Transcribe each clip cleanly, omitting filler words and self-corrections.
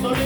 சொல்லி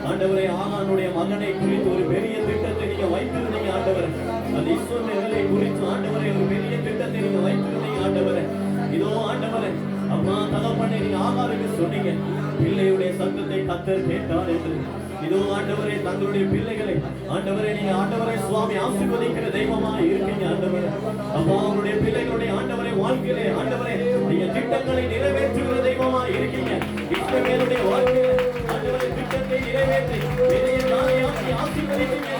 ஆண்டவரே ஆகானுடைய மகனை குறித்து ஒரு பெரிய திட்டத்தை நீங்க வைத்திருந்தீங்க ஆண்டவரே. அந்த இஸ்மவேலை குறித்து ஆண்டவரே ஒரு பெரிய திட்டத்தை நீங்க வைத்திருந்தீங்க ஆண்டவரே. இதோ ஆண்டவரே அம்மா தகப்பனே நீங்க ஆகாருக்கு சொன்னீங்க பிள்ளையுடைய சத்தத்தை கர்த்தர் கேட்டார் என்று. இதோ ஆண்டவரே தங்களுடைய பிள்ளைகளை ஆண்டவரே நீங்க ஆண்டவரே சுவாமி ஆசீர்வதிக்கிற தெய்வமா இருக்கீங்க ஆண்டவரே. அப்பா அவருடைய பிள்ளைகளுடைய ஆண்டவரே வாழ்க்கையிலே ஆண்டவரே நீங்க திட்டங்களை நிறைவேற்றுகிற தெய்வமா இருக்கீங்க. இஸ்ரவேலுடைய வாழ்க்கையிலே ஆண்டவரே திட்டத்தை நிறைவேற்றி பெரிய காரியத்தை ஆசீர்வதித்தீங்க.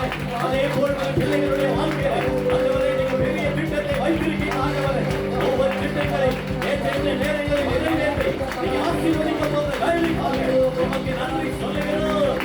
அதே போல் பிள்ளைகளுடைய வாழ்க்கையிலே ஆண்டவரே நீங்க பெரிய திட்டத்தை வைத்திருக்கீங்க ஆண்டவரே. ஒவ்வொரு திட்டங்களை ஏற்ற நேரங்களில் நிறைவேற்றி நீங்க ஆசீர்வதிக்க போகிற வேலைக்காக உமக்கு நன்றி சொல்லுகிறோம்.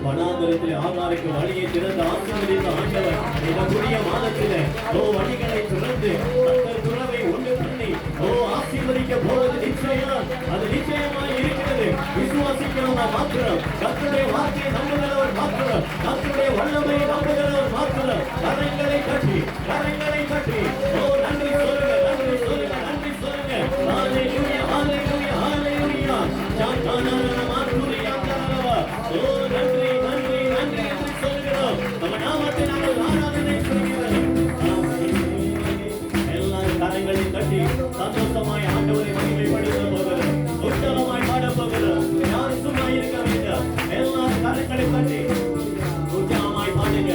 வனாந்தரத்திலே ஆகாருக்கு வழியை திறந்து ஆசீர்வதித்த ஆண்டவர் இந்த புதிய மாதத்திலே வழிகளை திறந்து கர்த்தர் துறவை உண்டு பண்ணி ஆசீர்வதிக்க போவது நிச்சயம். அது நிச்சயமாய் இருக்கிறது. விசுவாசிக்கிறவங்க மாத்திரம், கர்த்தருடைய வார்த்தையை நம்புகிறவர் மாத்திரம், கர்த்தருடைய வல்லமையை நம்புகிறவர் மாத்திரம் கரங்களை கட்டி நன்றி சொல்லுங்க, நன்றி சொல்லுங்க, நன்றி சொல்லுங்க. ஹalleluya ஹalleluya ஹalleluya. சாந்தானா மாத்துரியா கரவா. நன்றி நன்றி நன்றி என்று சொல்கிறோம். நம்ம நாமத்தை நாங்கள் ஆராதனை செய்கிறோம். எல்லாரும் கரங்களை தட்டி சந்தோஷமாய் ஆண்டவரை மகிமைப்படுத்த போகிறோம். உற்சாகமாய் பாட போகிறோம். யாரும் சும்மா இருக்க வேண்டாம். எல்லாரும் கரங்களை தட்டி உற்சாகமாய் பாடுங்க.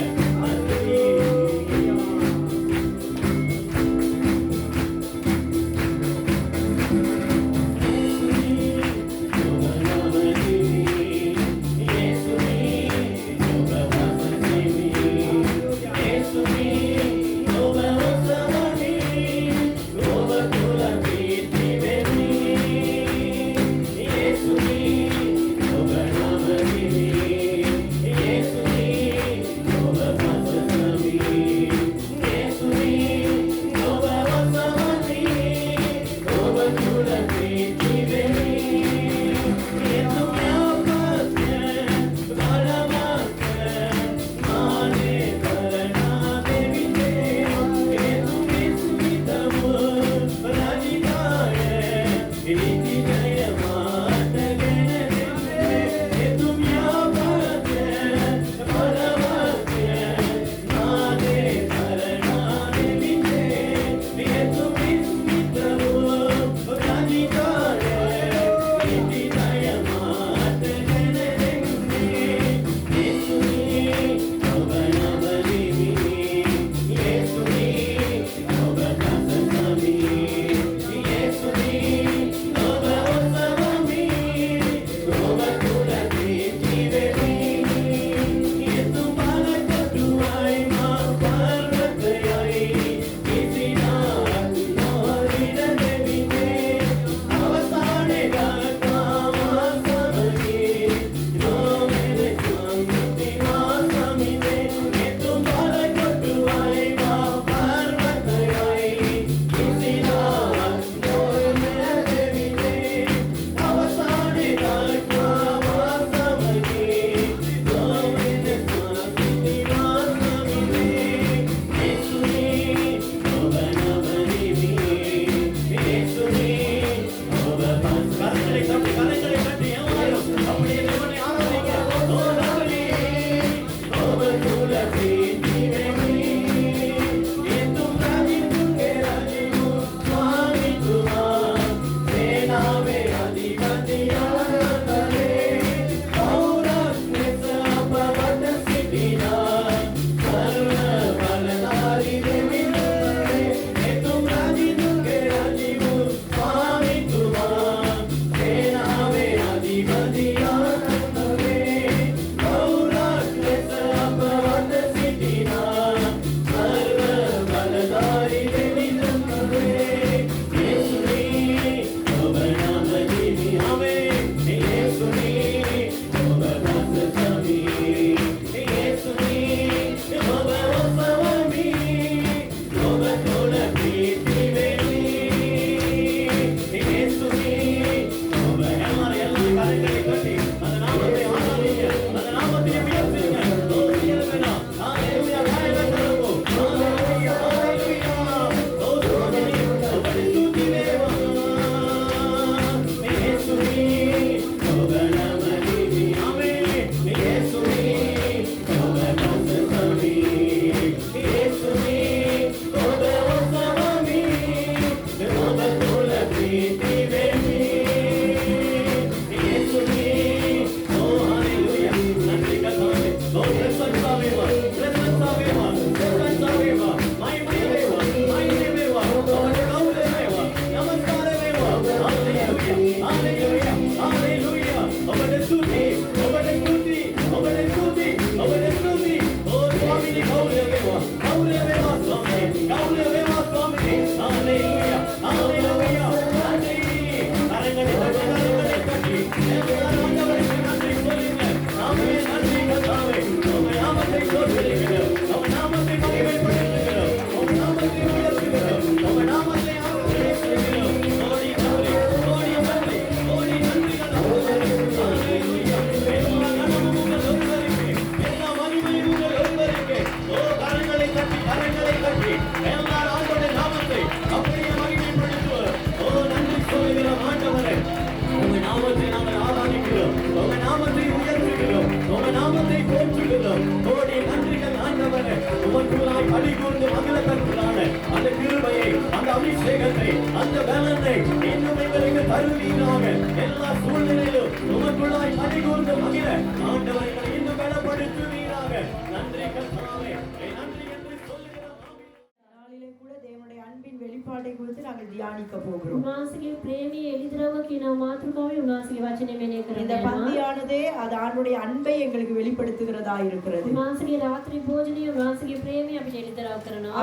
வெளிப்பாட்டை குறித்து நாங்கள் தியானிக்க போகிறோம். උන්වහන්සේගේ ප්‍රේමයේ එළිදරව් කියන මාතෘකාවේ උන්වහන්සේගේ වචනේ මෙනෙහි இந்த කරනවා. பந்தியானதே அது ஆண்டுடைய அன்பை எங்களுக்கு வெளிப்படுத்துகிறதா இருக்கிறது. උන්වහන්සේගේ රාත්‍රී භෝජනය උන්වහන්සේගේ ප්‍රේමය අපිට එළිදරව් කරනවා.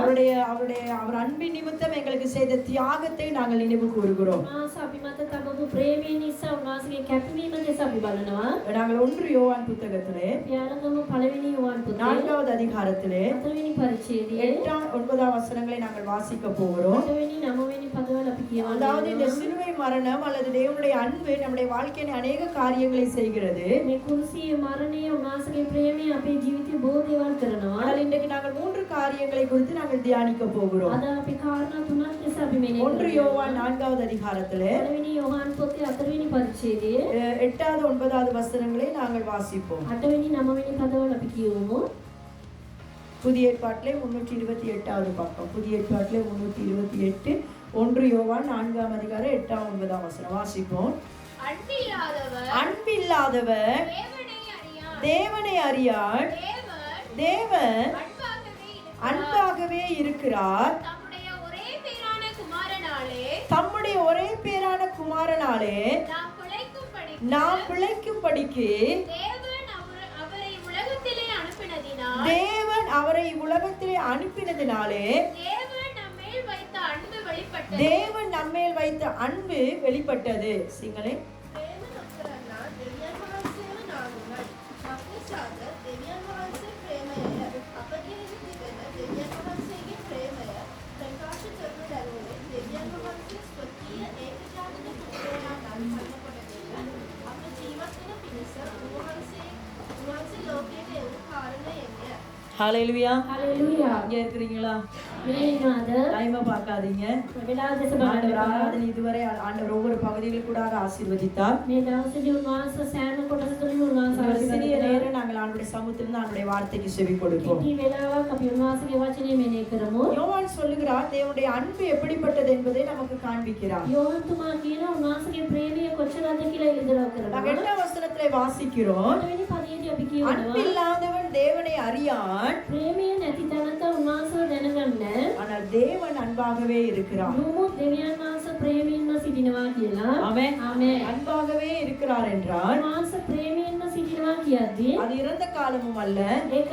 அவர் அன்பின் நிமித்தம் எங்களுக்கு செய்த தியாகத்தை நாங்கள் நினைவு கூறுகிறோம். උන්වහන්සේ අපි මත තබපු ප්‍රේමය නිසා උන්වහන්සේගේ කැපවීම දෙස අපි බලනවා. நாங்கள் 1 யோவான் புத்தகத்திலே යාළඟම පළවෙනි යෝවාන් පුතේ 4வது அதிகாரத்திலே 4වෙනි පරිච්ඡේදයේ 8-9 வசனங்களை நாங்கள் வாசிக்க போகிறோம். 8වෙනි 9වෙනි පදවල අපි කියවනවා. அதாவது இந்த சிலுவை மரணம் அல்லது தேவனுடைய அன்பு நம்முடைய வாழ்க்கையில் அநேக காரியங்களை செய்கிறது. මේ කුරුසියේ මරණය උන්වහන්සේගේ ප්‍රේමය අපේ ජීවිතේ බොහෝ දේවල් කරනවා. ஆனால் இன்றைக்கு நாங்கள் 3 காரியங்களை குறித்து நாங்கள் தியானிக்க போகிறோம். අද අපි කාරණා තුනක් දෙස අපි මෙනෙහි 1 யோவான் 4வது அதிகாரத்திலே 4වෙනි යෝහාන් පොතේ 4වෙනි පරිච්ඡේදයේ 8-9 வசனங்களை நாங்கள் வாசிப்போம். 8වෙනි 9වෙනි පදවල අපි කියවමු. புதிய ஏற்பாட்டிலே 328வது பக்கம். புதிய ஏற்பாட்டிலே 328 1 யோவான் 4ஆம் அதிகாரம் 8-9 வசனம் வாசிப்போம். அன்பில்லாதவர் தேவனை அறியார். தேவன் அன்பாகவே இருக்கிறார். தம்முடைய ஒரே பேரான குமாரனாலே நாம் பிழைக்கும்படிக்கு தேவன் அவரை உலகத்திலே அனுப்பினதினாலே தேவன் நம்மேல் வைத்த அன்பு வெளிப்பட்டது. சிங்களே ஹalleluya ஹalleluya. இங்க இருக்கீங்களா? මේනවාද? டைமை பார்க்காதீங்க. වෙලාව දෙස ஆண்டவர் බලන්න. ஆராதனை இதுவரை ஆண்டவர் ஒவ்வொரு பகுதிகளில் கூட ஆசீர்வதித்தார். මේ දවසේදී උන්වහන්සේ සෑම කොටස තුලින් උන්වහන්සේ ஒரு சிறிய ආශිර්වාද நேரம் நாங்கள் ஆண்டவருடைய சமூகத்திலிருந்து ஆண்டவருடைய வார்த்தைக்கு செவி கொடுப்போம். කිටි වෙලාවක් අපි උන්වහන්සේගේ වචනේ මෙනෙහි කරමු. யோவான் சொல்லுகிறார் தேவனுடைய அன்பு எப்படிப்பட்டது என்பதை நமக்கு காண்பிக்கிறார். යෝහන් තුමා කියන උන්වහන්සේගේ ප්‍රේමය කොච්චරද කියලා ඉදරව් நாங்கள் කරනවා. 8வது வசனத்திலே வாசிக்கிறோம். 8වෙනි පදයේදී අපි කියනවා அன்பில்லாதவன் தேவனை அறியான். ප්‍රේමය නැති තැනක උන්වහන්සේව දැනගන්න. ஆனால் தேவன் அன்பாகவே இருக்கிறார். නමුත් දෙවියන් වහන්සේ ප්‍රේමයෙන්ම සිටිනවා කියලා. ஆமென். ආමේන්. அன்பாகவே இருக்கிறார் என்றால் උන්වහන්සේ ප්‍රේමයෙන්ම සිටිනවා කියද්දී அது இறந்த காலமும் அல்ல, ඒක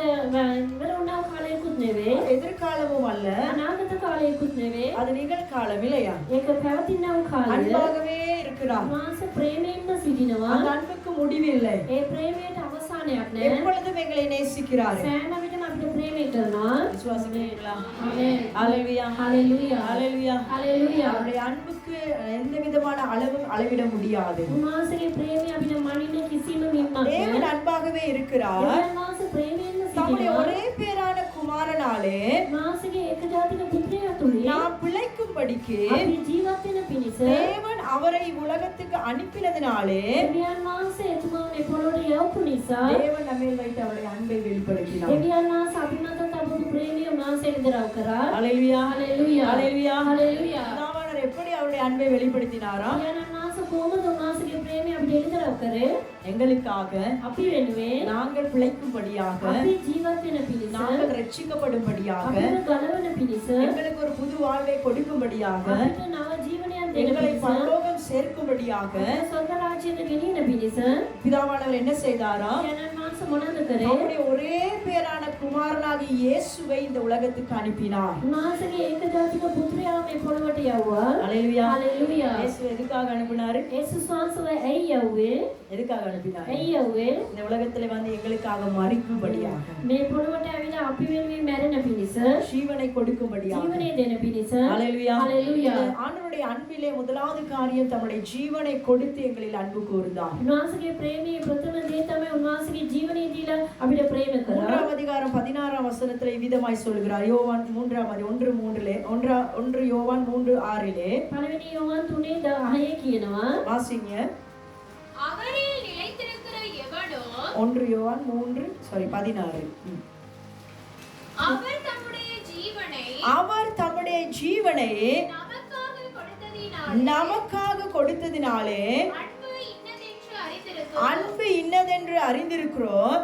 ඉවර වුණා කාලයකුත් නෙවෙයි, எதிர்காலமும் அல்ல, අනාගත කාලයකුත් නෙවෙයි, அது நிகழ்காலம் இல்லையா? ඒක පැවතිනා වූ කාලය. அன்பாகவே இருக்கிறார். උන්වහන්සේ ප්‍රේමයෙන්ම සිටිනවා. அந்த அன்புக்கு முடிவில்லை. ඒ ප්‍රේමයට අවසානයක් නැහැ. எப்பொழுதும் எங்களை நேசிக்கிறார். සෑම විටම අපිට ප්‍රේමය කරනවා. விசுவாசிக்கிறீங்களா? ආමේன். ஹalleluya හalleluya. ஹalleluya. හalleluya. அவருடைய அன்புக்கு எந்த விதமான அளவும் அளவிட முடியாது. උන්වහන්සේගේ ප්‍රේමය අපිට මනින්න කිසිම මින්මක් தேவன் නැහැ. அன்பாகவே இருக்கிறார். දෙවියන් වහන්සේ ප්‍රේමයෙන්ම தம்முடைய සිටිනවා. ஒரே பேரான குமாரனாலே උන්වහන්සේගේ ඒකජාතික පුත්‍රයා තුලින් நாம் பிழைக்கும்படிக்கு අපි ජීවත් වෙන පිණිස தேவன் அவரை உலகத்துக்கு அனுப்பினதினாலே දෙවියන් වහන්සේ එතුමා මේ පොළොවට යවපු නිසා தேவன் நம்மேல் வைத்து அவருடைய அன்பை வெளிப்படுத்தினார். දෙවියන් වහන්සේ අපි මත තබපු ප්‍රේමය උන්වහන්සේ ඉදරව් කරා. ஹalleluya හalleluya. ஹalleluya හalleluya. நாமனர் எப்படி அவருடைய அன்பை வெளிப்படுத்தினாரா? දෙවියන් වහන්සේ කොහොමද උන්වහන්සේගේ ප්‍රේමය අපිට ඉදරව් කරේ? எங்களுக்காக අපි වෙනුවෙන් நாங்கள் பிழைக்கும்படியாக, අපි ජීවත් වෙන පිණිස நாங்கள் ரட்சிக்கப்படும்படியாக, අපිට ගලවන පිණිස எங்களுக்கு ஒரு புது வாழ்வை கொடுக்கும்படியாக, අපිට නව ජීවනයක් දෙන எங்களை පිණිස பரலோகம் சேர்க்கும்படியாக ස්වර්ග රාජ්‍යයට ගෙනියන පිණිස பிதாவானவர் என்ன செய்தாரா? දෙවියන් වහන්සේ මොනවද කරේ? அவருடைய ஒரே பேரான குமாரனாகிய இயேசுவை இந்த உலகத்துக்கு அனுப்பினார். උන්වහන්සේගේ ඒකජාතික පුත්‍රයා මේ පොළොවට යවුවා. ஹalleluya. හalleluya. இயேசு எதுக்காக அனுப்பினாரு? යේසුස් වහන්සේ ඇයි යවුවේ? எதுக்காக அனுப்பினார்? ඇයි යවුවේ? இந்த உலகத்துல வந்து எங்களுக்காக மறிக்கும்படியாக, මේ පොළොවට ඇවිල්ලා අපි වෙනුවෙන් මැරෙන පිණිස, ஜீவனை கொடுக்கும்படியாக. ජීවනය දෙන පිණිස. ஹalleluya. ஹalleluya. இந்த ஆண்டவருடைய அன்பிலே முதலாவது காரியம் தம்முடைய ஜீவனை கொடுத்து எங்களில் அன்பு கூர்ந்தார். උන්වහන්සේගේ ප්‍රේමයේ ප්‍රථම දේ තමයි උන්වහන්සේගේ ජීවනය දීලා අපිට ප්‍රේම කරා. 3ஆம் அதிகாரம் 16ஆம் வசனத்திலே விதமாய் சொல்கிறார். யோவான் 3ஆம் அதிகாரம் 1:3லே 1 யோவான் 3:6லே පළවෙනි යෝහන් 3:6 කියනවා. வாசிங்க. அவரில் நிலைத்திருக்கிற எவனோ 1 யோவான் 16. அவர் தம்முடைய ஜீவனை அவர் தம்முடைய ஜீவனை நமக்காக கொடுத்ததினாலே அன்பு இன்னதென்று அறிந்திருக்கிறோம்.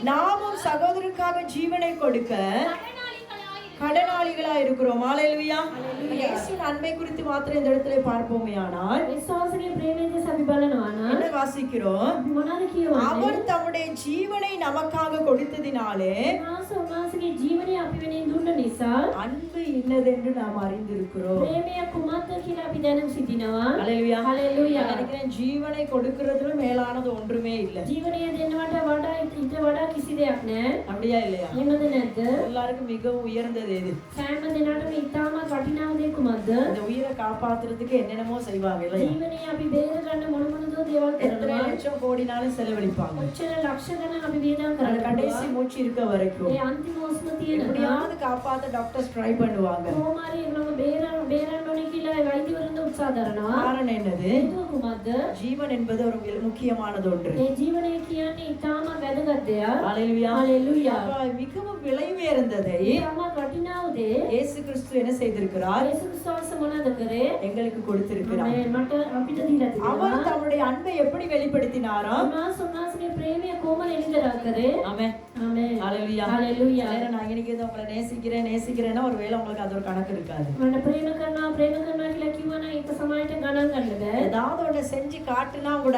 நாமும் சகோதரருக்காக ஜீவனை கொடுக்க கடனாளிகளா இருக்கிறோம். ஹalleluya. இயேசுவின் அன்பை குறித்து மாத்திரம் இந்த இடத்துல பார்ப்போமேயானால் විශ්වාසගේ ප්‍රේමයේ දෙස අපි බලනවා නම් என்ன வாசிக்கிறோம்? අපි මොනවද කියවන්නේ? அவர் தம்முடைய ஜீவனை நமக்காக கொடுத்ததினாலே උන්වහන්සේගේ ජීවනය අපි වෙනින් දුන්න නිසා அன்பு இன்னதென்று நாம் அறிந்திருக்கிறோம். ප්‍රේමය කුමක්ද කියලා අපි දැනුම් සිටිනවා. ஹalleluya. හalleluya. நினைக்கிறேன் ஜீவனை கொடுக்கிறதுல மேலானது ஒன்றுமே இல்லை. ජීවනය දෙන්නවට වඩා ඊට වඩා කිසි දෙයක් නැහැ. அப்படியா இல்லையா? එහෙමද නැද්ද? எல்லாருக்கும் மிகவும் உயர்ந்தது எது? සෑම දිනකටම ඉතාමත් වටිනා දේ කුමක්ද? இந்த உயிரை காப்பாத்துறதுக்கு என்னென்னமோ செய்வாங்க இல்லையா? ජීවනය අපි බේර ගන්න මොන මොනදෝ දේවල් எத்தனை කරනවා. லட்சம் கோடினாலும் செலவழிப்பாங்க. කොච්චර ලක්ෂ ගණන් අපි වියදම් அந்த කරනවා. கடைசி மூச்சு இருக்க வரைக்கும் ඒ අන්තිම හුස්ම තියෙනවා. எப்படியாவது காப்பாத்த டாக்டர்ஸ் ட்ரை பண்ணுவாங்க. කොහොම හරි ඒගොල්ලෝ බේරන්න ඕනේ කියලා වෛද්‍යවරුන්ට උත්සාහ කරනවා. காரணம் என்னது? හේතුව කුමක්ද? ஜீவன் என்பது ஒரு முக்கியமானது ஒன்று. ඒ ජීවනය කියන්නේ ඉතාමත් වැදගත් දෙයක්. ஹalleluya. හalleluya. அப்ப மிகவும் விலை உயர்ந்ததை ඉතාමත් වටිනා දේ இயேசு கிறிஸ்து என்ன செய்திருக்கிறார்? යේසුස් වහන්සේ මොනවද කරේ? எங்களுக்கு கொடுத்திருக்கிறார். මට අපිට දීලා அவர் තිබෙනවා. தம்முடைய அன்பை எப்படி வெளிப்படுத்தினாராம்? උන්වහන්සේගේ ප්‍රේමය කොහොමද එළිදරව් කරේ? ஆமென். ආමේන්. ஹalleluya. හalleluya. நேரா நான் இன்னைக்கு வந்து உங்களை நேசிக்கிறேன்னா ஒருவேளை உங்களுக்கு அது ஒரு கணக்கு இருக்காது. මට ප්‍රේම කරනවා කියලා කිව්වනම් ඒක සමාජයට ගණන් ගන්න බෑ. ஏதாவது ஒண்ணு செஞ்சு காட்டுனா உங்களோட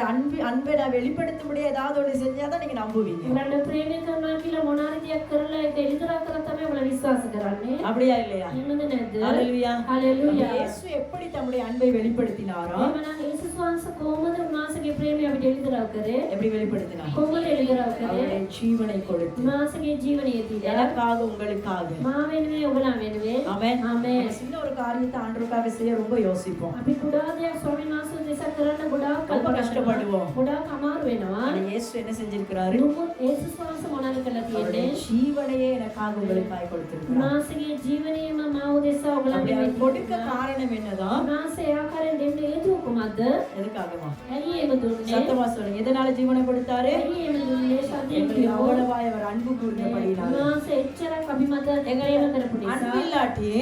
அன்பை நான் வெளிப்படுத்த முடியாது. ஏதாவது ஒண்ணு செஞ்சாதான் நீங்க நம்புவீங்க. උඹට ප්‍රේම කරනවා කියලා මොනාරි දෙයක් කරලා ඒක එළිදරව් කරලා තමයි උඹලා විශ්වාස කරන්නේ. அப்படியா இல்லையா? එහෙමද නැද්ද? ஹalleluya. හalleluya. இயேசு எப்படி தம்முடைய அன்பை வெளிப்படுத்தினாரோ එහෙමනම් යේසුස් වහන්සේ කොහොමද උන්වහන්සේගේ ප්‍රේමය අපිට එළිදරව් කරේ? எப்படி வெளிப்படுத்தினார்? කොහොමද එළිදරව් කරේ? அவருடைய ஜீவனை கொடுத்து උන්වහන්සේගේ ජීවනයේ දීලා எனக்காக உங்களுக்காக. මා වෙනුවෙන් ඔබලා වෙනුවෙන්. ஆமென். ආමේන්. நம்ம சின்ன ஒரு காரியத்தை ஆண்டவருக்காக செய்ய ரொம்ப யோசிப்போம். අපි කුඩා දෙයක් ස්වාමීන් වහන්සේ දෙස කරන්න ගොඩාක් ரொம்ப කල්පනා கஷ்டப்படுவோம். ගොඩාක් අමාරු වෙනවා. ஆனா இயேசு என்ன செஞ்சிருக்கிறாரு? නමුත් යේසුස් වහන්සේ මොනවද කළා அவருடைய තියෙන්නේ? ஜீவனையே எனக்காக உங்களுக்காக கொடுத்திருக்கிறார். උන්වහන්සේගේ ජීවනයේම මා උදෙසා ඔබලා அப்படி அவர் වෙනුවෙන් கொடுக்க காரணம் என்னதான்? උන්වහන්සේ ආකාරයෙන් දෙන්න හේතුව කුමක්ද? எதுக்காகமா? ඇයි එහෙම දුන්නේ? சத்தமா சொல்லுங்க. எதனால ஜீவனை கொடுத்தாரு? ඇයි එහෙම දුන්නේ? සත්‍යයෙන් எங்களை කිව්වොත් அவ்வளவாய் அவர் அன்பு கூர்ந்தபடியினால. උන්වහන්සේ එච්චරක් අපි මත ප්‍රේම කරපු அன்பு නිසා இல்லாட்டி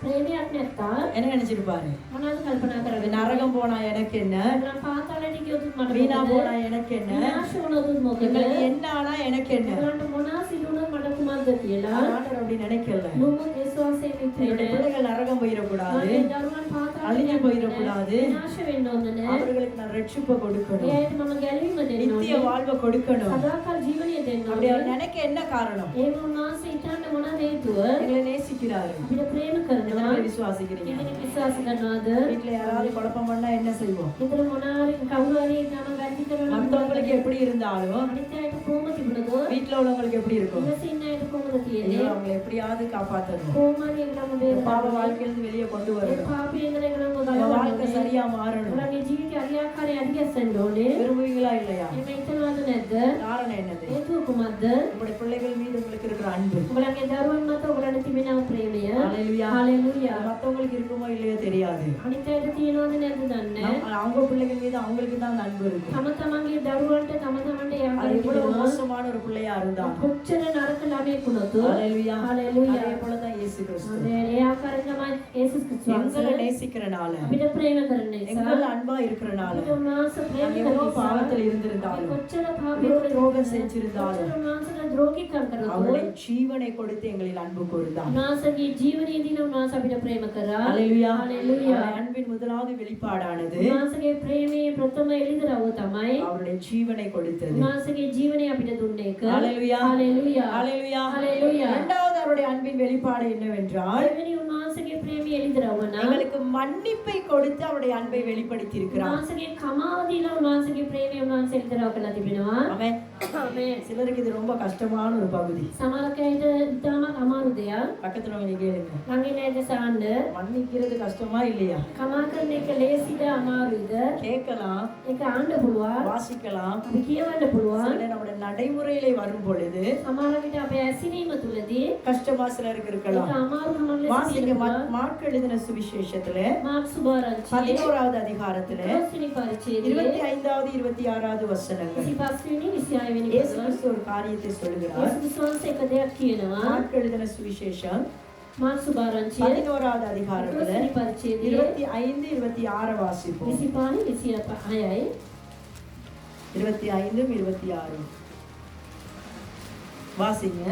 ප්‍රේමයක් නැත්තම් என்ன நினைச்சிருப்பாரு? මොනවද කල්පනා அது කරන්නේ? நரகம் போனா எனக்கு என்ன? நான் පාතාලයට ගියොත් මට வீணா මොකද? போனா எனக்கு என்ன? විනාශ වුණොත් මොකද? எங்களுக்கு என்ன ஆனா எனக்கு என்ன? ඒගොල්ලන්ට මොනවා සිදුනොත් මට කුමක්ද කියලා ஆண்டவர் அப்படி நினைக்கல. නමුත් විශ්වාසයෙන් என்னுடைய යුක්තව பிள்ளைகள் நரகம் போயிடக்கூடாது. මගේ දරුවන් පාතාලයට அழிஞ்சு යන්න போயிடக்கூடாது. විනාශ වෙන්න ඕන නෑ. அவர்களுக்கு நான் ரட்சிப்பை கொடுக்கணும். එයාට මම ගැලවීම දෙන්න நித்திய ඕනේ. வாழ்வை கொடுக்கணும். සදාකාල ජීවනය දෙන්න அப்படி அவர் ඕනේ. நினைக்க என்ன காரணம்? ඒක උන්වහන්සේ හිතන්න මොනවද හේතුව? எங்களை நேசிக்கிறாரு. අපිට ප්‍රේම எத்தனை කරනවා. பேர் விசுவாசிக்கிறீங்க? කෙනෙක් විශ්වාස කරනවද? வீட்டுல யாராவது குழப்பம் பண்ணா என்ன செய்வோம்? හිතන මොනාරි කවුරු හරි ගම වැරදි කරනවා නම් மத்தவங்களுக்கு எப்படி இருந்தாலும் අනිත් අයට කොහොම තිබුණදෝ வீட்டுல உள்ளவங்களுக்கு எப்படி இருக்கும்? ඉවසින්න අයට කොහොමද ஐயோ, තියෙන්නේ? அவங்களை எப்படியாவது காப்பாத்தணும். කොහොම හරි ඒගොල්ලෝ இந்த බේර பாவ ගන්න. வாழ்க்கையிலிருந்து வெளியே கொண்டு ඒ வரணும். පාපයෙන් ඒගොල්ලෝ நம்ம வாழ்க்கை ගලවන්න. சரியா மாறணும். ඔයාලගේ ජීවිතය හරියාකාරයෙන් අධිගස්සන්න ඕනේ. விரும்புவீங்களா இல்லையா? එහෙම හිතනවද නැද්ද? காரணம் என்னது? හේතුව කුමක්ද? உங்களுடைய பிள்ளைகள் மீது உங்களுக்கு இருக்கிற அன்பு. ඔයාලගේ දරුවන් මත ඔයාලට තිබෙන ප්‍රේමය. ஹalleluya. හalleluya. மத்தவங்களுக்கு இருக்குமோ இல்லையோ தெரியாது. අනිත් අයට තියෙනවද නැද්ද දන්නේ නැහැ. அவங்க பிள்ளைகள் மீது அவங்களுக்கு தான் அந்த அன்பு இருக்கு. තම තමන්ගේ දරුවන්ට තම තමන්ට ඒ அது ආකාරයෙන් எவ்வளவு තිබෙනවා. மோசமான ஒரு பிள்ளையா இருந்தாலும். කොච්චර නරක ළමයෙක් වුණොත් ஹalleluya. හalleluya. அதே போலதான் இயேசு கிறிஸ்து. ඒ ආකාරයෙන් තමයි යේසුස් ක්‍රිස්තුස් எங்களை நேசிக்கிறனால, අපිට ප්‍රේම කරන නිසා எங்கள் அன்பா இருக்கிறனால, අපිට උන්වහන්සේ ප්‍රේම நாங்க කරන எவ்வளவு නිසා பாவத்தில் අපි இருந்திருந்தாலும், කොච්චර පාපයක් எவ்வளவு துரோகம் කරලා செஞ்சிருந்தாலும், කොච්චර උන්වහන්සේට ද්‍රෝහීකම් කරොත් அவருடைய ஜீவனை கொடுத்து எங்களில் அன்பு கூர்ந்தார். උන්වහන්සේගේ ජීවනයේදී උන්වහන්සේ අපිට ප්‍රේම කරා. ஹalleluya. හalleluya. அவருடைய அன்பின் முதலாவது வெளிப்பாடானது උන්වහන්සේගේ ප්‍රේමයේ ප්‍රථම එළිදරව් තමයි அவருடைய ஜீவனை கொடுத்தது. උන්වහන්සේගේ ජීවනය අපිට දුන්න එක. ஹalleluya. හalleluya. ஹalleluya. හalleluya. இரண்டாவது அவருடைய அன்பின் வெளிப்பாடு என்னவென்றால், දෙවෙනි උන්වහන්සේගේ ප්‍රේමයේ එළිදරව් නම් எங்களுக்கு மன்னிப்பை கொடுத்து அவருடைய அன்பை வெளிப்படுத்தி இருக்கிறார். උන්වහන්සේගේ කමාව දීලා උන්වහන්සේගේ ප්‍රේමය උන්වහන්සේ එළිදරව් කළා තිබෙනවා. ஆமென். ආමේන්. சிலருக்கு இது ரொம்ப கஷ்டமான ஒரு பகுதி. සමහර අයට ඉතාමත් අමාරු දෙයක්. பக்கத்துல நீங்க கேளுங்க, ළඟින් ඇද සාන්න மன்னிக்கிறது கஷ்டமா இல்லையா? කමා කරන එක ලේසිද අමාරුයිද? கேட்கலாம், ඒක ආන්න පුළුවන්. வாசிக்கலாம். අපි කියවන්න පුළුවන්. சில நம்முடைய நடைமுறையிலே வரும் பொழுது සමහර විට අපේ ඇසිරීම තුලදී கஷ்டமா சிலருக்கு ඒක இருக்கலாம். අමාරුකමක් ලෙස வாசிங்க තියෙනවා. மார்க் எழுதின சுவிசேஷத்துல මාර්ක් සුභාරච්චි 11வது அதிகாரத்துல 10 වෙනි පරිච්ඡේදයේ 25வது 26வது வசனங்கள் 25 වෙනි 26 වෙනි இயேசு පදවල கிறிஸ்து ஒரு காரியத்தை சொல்கிறார். යේසුස් වහන්සේ එක දෙයක් කියනවා. மார்க் எழுதின சுவிசேஷம் මාර්ක් සුභාරච්චි 11வது அதிகாரத்துல 10 වෙනි පරිච්ඡේදයේ 25 26 வாசிப்போம். 25 26යි 25 26 வாசிங்க.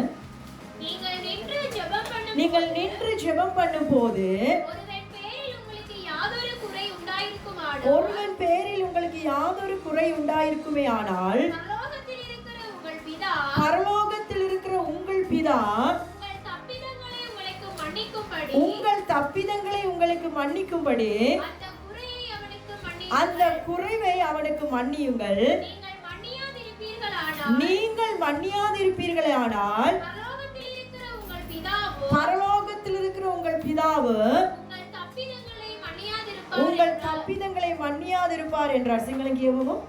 நீங்கள் நின்று ஜெபம் பண்ண நீங்கள் நின்று ஜெபம் பண்ணும்போது ஒருவன் பேரில் உங்களுக்கு யாதொரு குறை உண்டாயிருக்குமே ஆனால் பரலோகத்தில் இருக்கிற உங்கள் பிதா உங்கள் தப்பிதங்களை உங்களுக்கு மன்னிக்கும்படி அந்த குறைவை அவனுக்கு மன்னியுங்கள். நீங்கள் மன்னியாதிருப்பீர்களே ஆனால் பரலோகத்தில் இருக்கிற உங்கள் பிதாவு உங்கள் தப்பிதங்களை மன்னியாதிருப்பார் என்றார். சிங்களம் கேவும்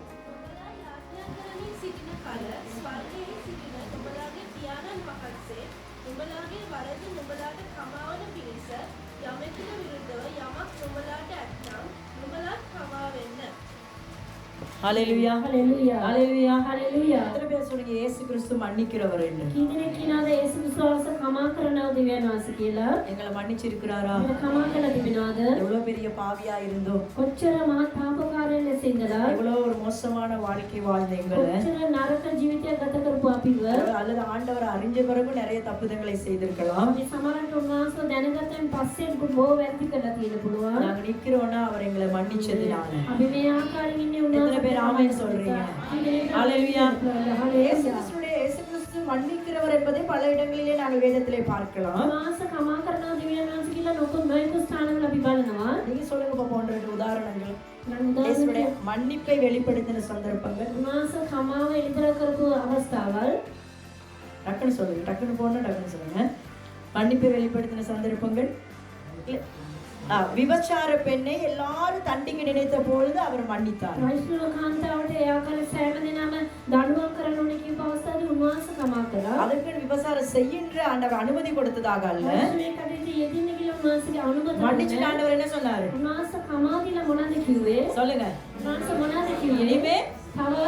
ஹalleluya ஹalleluya ஹalleluya ஹalleluya. எத்தனை பேர் சொல்றீங்க இயேசு கிறிஸ்து மன்னிக்கிறவர் என்று? කීදෙනෙක්ද යේසු විශ්වාස කමා කරනව දෙවියන් වහන්සේ කියලා? எங்களை மன்னிச்சிருக்கிறாரா? අපිට කමා කළා තිබෙනවද? எவ்வளவு பெரிய பாவியா இருந்தோம், කොච්චර මහත් පාපකාරයන් ලෙස ඉඳලා எவ்வளவு ஒரு மோசமான வாழ்க்கை வாழ்ந்த எங்களை, කොච්චර නරක ජීවිතයක් ගත කරපු අපිව அல்லது ஆண்டவர் அறிஞ்ச பிறகு நிறைய தப்புதங்களை செய்திருக்கலாம். මේ සමහරවිට උන්වහන්සේ දැනගත්තන් පස්සේ බොහෝ වැරදි කරලා තියෙන පුළුවන්. நாங்க நிக்கிறோம்னா அவர் எங்களை மன்னிச்சதுனால. අපි මේ ආකාරයෙන් ඉන්නේ எத்தனை උන්වහන්සේ பேர் ஆமென் சொல்றீங்க? ஹalleluya. இயேசு கிறிஸ்து மன்னிக்கிறவர் என்பதை பல இடங்களிலே நாங்கள் வேதத்திலே பார்க்கலாம். උන්වහන්සේ කමා කරනවා දෙවියන් වහන්සේ කියලා නොයෙකුත් ස්ථානවල අපි බලනවා. நீங்க சொல்லுங்க பாப்போம் ரெண்டு உதாரணங்கள். නම් இயேசுடைய උදාහරණයක් மன்னிப்பை வெளிப்படுத்தின சந்தர்ப்பங்கள் උන්වහන්සේ කමාව එළිදර කරපු අවස්ථාවල් டக்குன்னு சொல்லுங்க, டக்குன்னு போனா டக்குன்னு சொல்லுங்க. மன்னிப்பை வெளிப்படுத்தின சந்தர்ப்பங்கள். விபச்சார பெண்ணை எல்லாரும் தண்டிக்க நினைத்த பொழுது அவர் மன்னித்தார். වෛශ්ණව කාන්තාවට එයා කල සෑම දිනම දඬුවම් කරන්න ඕනේ කියපු අවස්ථාවේ උන්වහන්සේ කමා කළා. அதற்கு விபச்சாரம் செய்கின்ற ஆண்டவர் அனுமதி கொடுத்ததாக அல்ல. මේ කටේදී යෙදින්න කියලා උන්වහන්සේගේ අනුමත மன்னிச்சு ஆண்டவர் என்ன சொன்னாரு? උන්වහන්සේ කමා දීලා මොනවද කිව්වේ? சொல்லுங்க. උන්වහන්සේ මොනවද කිව්වේ? இனிமே තව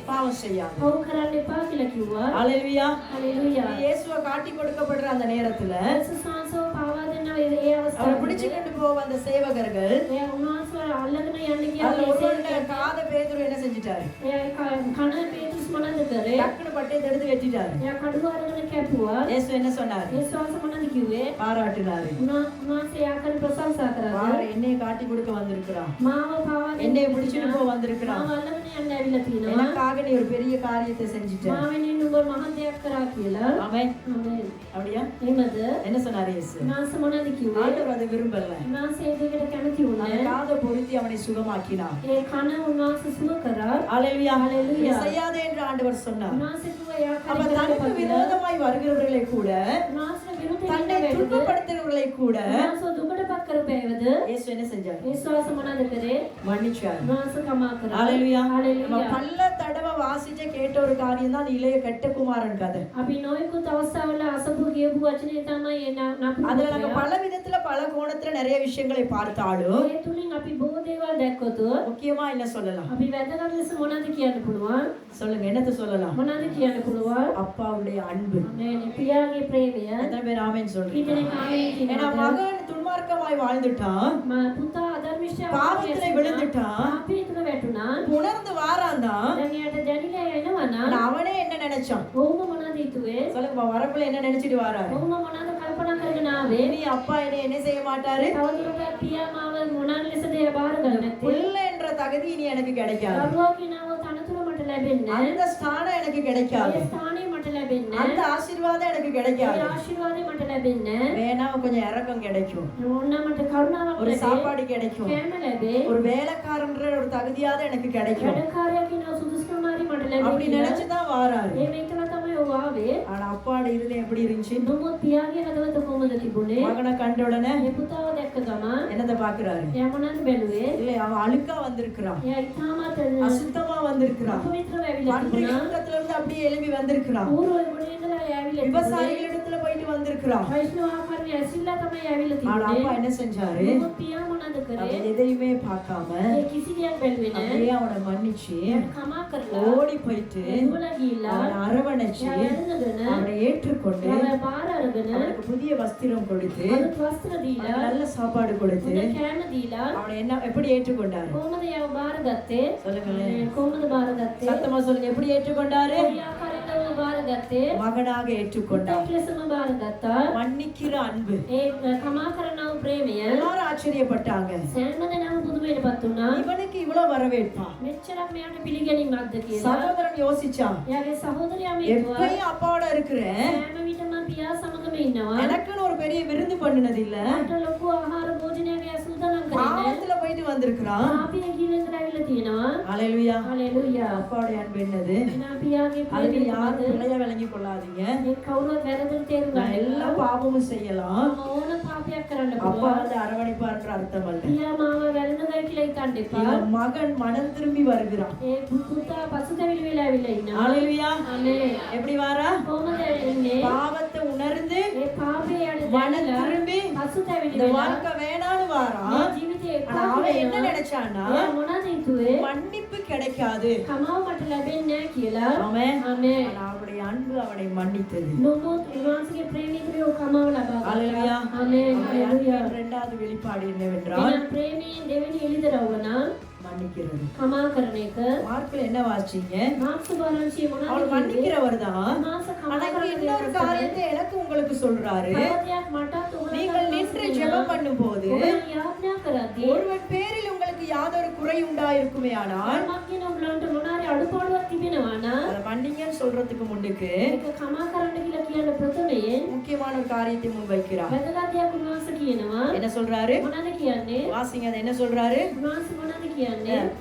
பாவம் செய்யாத. පව් කරන්න එපා කියලා කිව්වා. ஹalleluya. හalleluya. இயேசுவை காட்டி கொடுக்கப்படுற அந்த நேரத்துல යේසුස්වහන්සේව පාවා දෙනවා ඒ அவரை අවස්ථාවේ. பிடிச்சு கொண்டு போக அந்த சேவகர்கள் එයා උන්වහන්සේව අල්ලගෙන යන්න ගියා. அதுல ஒருவருடைய காத பேதுரு என்ன செஞ்சிட்டாரு? එයා කන පේතුස් මොනවද කරේ? டக்குன்னு பட்டயத்தை எடுத்து வெட்டிட்டாரு. එයා කඩුව අරගෙන කැපුවා. இயேசு என்ன சொன்னாரு? යේසුස්වහන්සේ මොනවද කිව්වේ? பாராட்டினாரு. උන්වහන්සේ එයා කරන ප්‍රශංසා කරා. பாரு என்னைய காட்டி கொடுக்க வந்திருக்கிறா, මාව පාවා என்னைய பிடிச்சிட்டு போக வந்திருக்கிறா, මාව අල්ලගෙන යන්න ඇවිල්ලා තියෙනවා. எனக்காக நீ ஒரு பெரிய காரியத்தை செஞ்சிட்ட. මාවෙනින් නුඹ මහත් දෙයක් කරා කියලා. ஆமென். ආමේන්. அப்படியா? එහෙමද? என்ன சொன்னாரு இயேசு? උන්වහන්සේ මොනවද කිව්වේ? ஆண்டவர் அதை விரும்பல. උන්වහන්සේ ඒ දෙකට කැමති அந்த වුණේ. காதை பொருத்தி அவனை சுகமாக்கினார். ඒ කන උන්වහන්සේ සුව කරා. ஹalleluya. ஹalleluya. நீ செய்யாதே என்று ஆண்டவர் சொன்னார். උන්වහන්සේ කිව්වා එයා அப்ப කරේ தனக்கு விரோதமாய் வருகிறவர்களை கூட, උන්වහන්සේ විරුද්ධ தன்னை துன்பப்படுத்துகிறவர்களை கூட උන්වහන්සේ දුකටපත් කරපෑවද? இயேசு என்ன செஞ்சார்? යේසුස් මොනවද කරේ? மன்னிச்சார். උන්වහන්සේ කමා කරා. ஹalleluya. நம்ம ஹalleluya. பல தடவை வாசிச்ச கேட்ட ஒரு காரியம் தான் இளைய கெட்ட குமாரன் கதை. අපි නොයෙකුත් අවස්ථාවල අසපු කියපු වචනේ තමයි නපුරු. அதுல நாங்க பல விதத்துல பல கோணத்துல நிறைய விஷயங்களை பார்த்தாலும் ඒ තුලින් අපි බොහෝ දේවල් දැක්කොත් முக்கியமா என்ன சொல்லலாம்? අපි වැදගත් ලෙස මොනවද කියන්න පුළුවන්? சொல்லுங்க, என்னத்த சொல்லலாம்? මොනවද කියන්න පුළුවන්? அப்பாவுடைய அன்பு. මේ පියාගේ ප්‍රේමය. எத்தனை பேர் ஆமென் சொல்றீங்க? ඊතනේ කාමයේ ஏன்னா කියනවා. மகன் துன்மார்க்கமாய் வாழ்ந்துட்டான், පුතා අධර්මිෂ්ඨ பாவத்துல விழுந்துட்டான், පාපේ තුල වැටුණා. உணர்ந்து வாரான்தான். දැන් එයාට දැනිලා එනවා නම් ஆனா அவனே என்ன நினைச்சான்? ඔහුම මොනවද හිතුවේ? சொல்லுங்க, வரக்குள்ள என்ன நினைச்சிட்டு வாராரு? ඔහුම මොනවද කල්පනා කරගෙන ආවේ? இனி அப்பா என்ன செய்ய மாட்டாரு? තවදුරටත් පියා මාව මොනවාන් ලෙසද බාර ගන්න නැත්තේ? புள்ள என்ற தகுதி இனி எனக்கு கிடைக்காது. දරුවා කියනව තනතුර මට ලැබෙන්නේ. அந்த ஸ்தானம் எனக்கு கிடைக்காது. ඒ ස්ථානේ මට ලැබෙන්නේ. அந்த ஆசீர்வாதம் எனக்கு ඒ கிடைக்காது. ආශිර්වාදේ මට ලැබෙන්නේ. வேணா கொஞ்சம் இறக்கம் கிடைக்கும், ඕන්න මට කරුණාවක් ஒரு ලැබේ. சாப்பாடு கிடைக்கும், කෑම ලැබේ. ஒரு வேலைக்காரன்ற ஒரு தகுதியாவது எனக்கு கிடைக்கும் වැඩකාරයා කියන සුදුසුකමාරි මට அப்படி ලැබෙන්නේ. நினைச்சுதான் வாராரு. ඒ මේකලා තමයි ඔව් ආවේ. ஆனா அப்பாவோட இருதயம் எப்படி இருந்துச்சு? නමුත් පියාගේ හදවත කොහොමද තිබුණේ? மகனை கண்ட உடனே මේ පුතාව දැක්ක ගමන් என்னத்தை பாக்குறாரு? එයා මොනවද බැලුවේ? இல்ல, அவன் அழுக்கா வந்திருக்கிறான், එයා ඉතාමත් அசுத்தமா வந்திருக்கிறான், අපවිත්‍රව ඇවිල්ලා பன்றிக තිබුණා. கூட்டத்துல இருந்து அப்படியே எழும்பி வந்திருக்கிறான், ඌරෝ ඉබුණේ ඉඳලා එයා ඇවිල්ලා තිබුණේ. விவசாயிகளிடத்துல போயிட்டு வந்திருக்கிறான். වෛෂ්ණව ආකාරයේ ඇසිල්ලා තමයි ඇවිල්ලා ஆனா තිබුණේ. அப்பா என்ன செஞ்சாரு? නමුත් පියා මොනවද කරේ? அவன் எதையுமே பார்க்காம ඒ කිසි දෙයක් බැලුවේ නැහැ. அப்படியே அவனை மன்னிச்சு කමා කරලා ஓடி போயிட்டு දුවලා ගිහිල්ලා அவனை அரவணைச்சு එයා වැළඳගෙන அவனை ஏற்றுக்கொண்டு එයා බාර අරගෙන அவனுக்கு புதிய வஸ்திரம் கொடுத்து අලුත් වස්ත්‍ර දීලා அவனுக்கு நல்ல சாப்பாடு கொடுத்து හොඳ කෑම දීලා அவனை என்ன எப்படி ஏற்றுக்கொண்டாரு? කොහොමද එයාව බාරගත්තේ? சொல்லுங்களேன், කොහොමද බාරගත්තේ? சத்தமா சொல்லுங்க, எப்படி ஏற்றுக்கொண்டாரு? කොයි ආකාරයෙන්ද ඔහු බාරගත්තේ? බාරගත්තේ மகனாக ஏற்றுக்கொண்டார். පුතෙක් ලෙසම බාරගත්තා. மன்னிக்கிற அன்பு. ඒ කමා කරනව ප්‍රේමය எல்லாரும் ஆச்சரியப்பட்டாங்க. සෑම දෙනාම පුදුමයටපත් වුණා. இவனுக்கு இவ்வளவு வரவேற்பா? මෙච්චරක් මෙයාට පිළිගැනීමක්ද කියලා. சகோதரன் யோசிச்சான். එයාගේ සහෝදරයා හිතුවා எப்பயும் அப்பாவோட இருக்கிறேன், සෑම විටම පියා සමගම ඉන්නවා. எனக்குன்னு ஒரு பெரிய விருந்து பண்ணினது இல்ல, මට ලොකු ආහාර භෝජනයක් එයා සූදානම් කරන්නේ. பாவத்துல போயிட்டு வந்திருக்கிறான். පාපිය ගිහින් ඇවිල්ලා තියෙනවා. ஹalleluya. හalleluya. அப்பாவோட அன்பு என்னது? එනා පියාගේ அது ප්‍රේමය யாரும் මොකද? பிழையா விளங்கி கொள்ளாதீங்க. මේ කවුරුත් වැරදිට තේරුම් நான் எல்லா ගන්න. பாவமும் செய்யலாம், ඕන පාපයක් කරන්න அப்பா පුළුවන්. வந்து அரவணைப்பார்ன்ற அர்த்தம் அல்ல. පියා මාව වැරදගයි කියලා හිතන්න එපා. இவன் மகன் மனம் திரும்பி வருகிறான். ඒ පුතා පසුතැවිලි වෙලා ඇවිල්ලා ඉන්නවා. ஹalleluya. ආමේන්. எப்படி வாரா? කොහොමද එන්නේ? பாவத்தை உணர்ந்து ඒ පාපේ යට மனம் දැනලා திரும்பி පසුතැවිලි இந்த වෙලා வாழ்க்கை வேணான்னு வாரா. මේ ජීවිතේ ஆனா அவன் එපා என்ன වෙනවා. நினைச்சான்னா, එයා මොනවද හිතුවේ? மன்னிப்பு கிடைக்காது. කමාව මට ලැබෙන්නේ නැහැ කියලා. ஆமென். ආමේன். ஆனா அவருடைய அன்பு அவனை மன்னித்தது. නමුත් උන්වහන්සේගේ ප්‍රේමීත්වය කමාව ලබා ஹalleluya. ගත්තා. ආමේන්. அவருடைய හalleluya. அன்பின் இரண்டாவது வெளிப்பாடு என்னவென்றால் එහෙනම් ප්‍රේමයෙන් දෙවෙනි එළිදරව් නම් மன்னிக்கிறது. කමා කරන එක. மார்க்ல என்ன வாசிச்சீங்க? මාක්ස් බාලන්සිය அவர் මොනවද? மன்னிக்கிறவர் தான். මාස ஆனா කමා இங்க කරන இன்னொரு காரியத்தை எனக்கு உங்களுக்கு சொல்றாரு. කාර්යයක් මටත් நீங்கள் நின்று ஜெபம் பண்ணும்போது යාඥා කරද්දී ஒருவன் பேரில் உங்களுக்கு யாதொரு குறை உண்டாயிருக்குமே ஆனால் මක් කියන උඹලන්ට මොනාරි අඩුපාඩුවක් තිබෙනවා නම් அதை மன்னிங்கன்னு சொல்றதுக்கு முன்னுக்கு ඒක කමා කරන්න කියලා කියන ප්‍රථමයෙන් முக்கியமான ஒரு காரியத்தை முன்வைக்கிறார். වැදගත් දෙයක් උන්වහන්සේ කියනවා. என்ன சொல்றாரு? මොනවද කියන්නේ? வாசிங்க, அது என்ன சொல்றாரு? උන්වහන්සේ මොනවද කියන්නේ?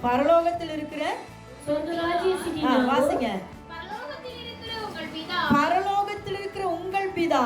பரலோகத்தில் இருக்கிற ස්වර්ග රාජ්‍යයේ සිටිනා වූ வாசிங்க. பரலோகத்தில் இருக்கிற உங்கள் பிதா பரலோகத்தில் இருக்கிற உங்கள் பிதா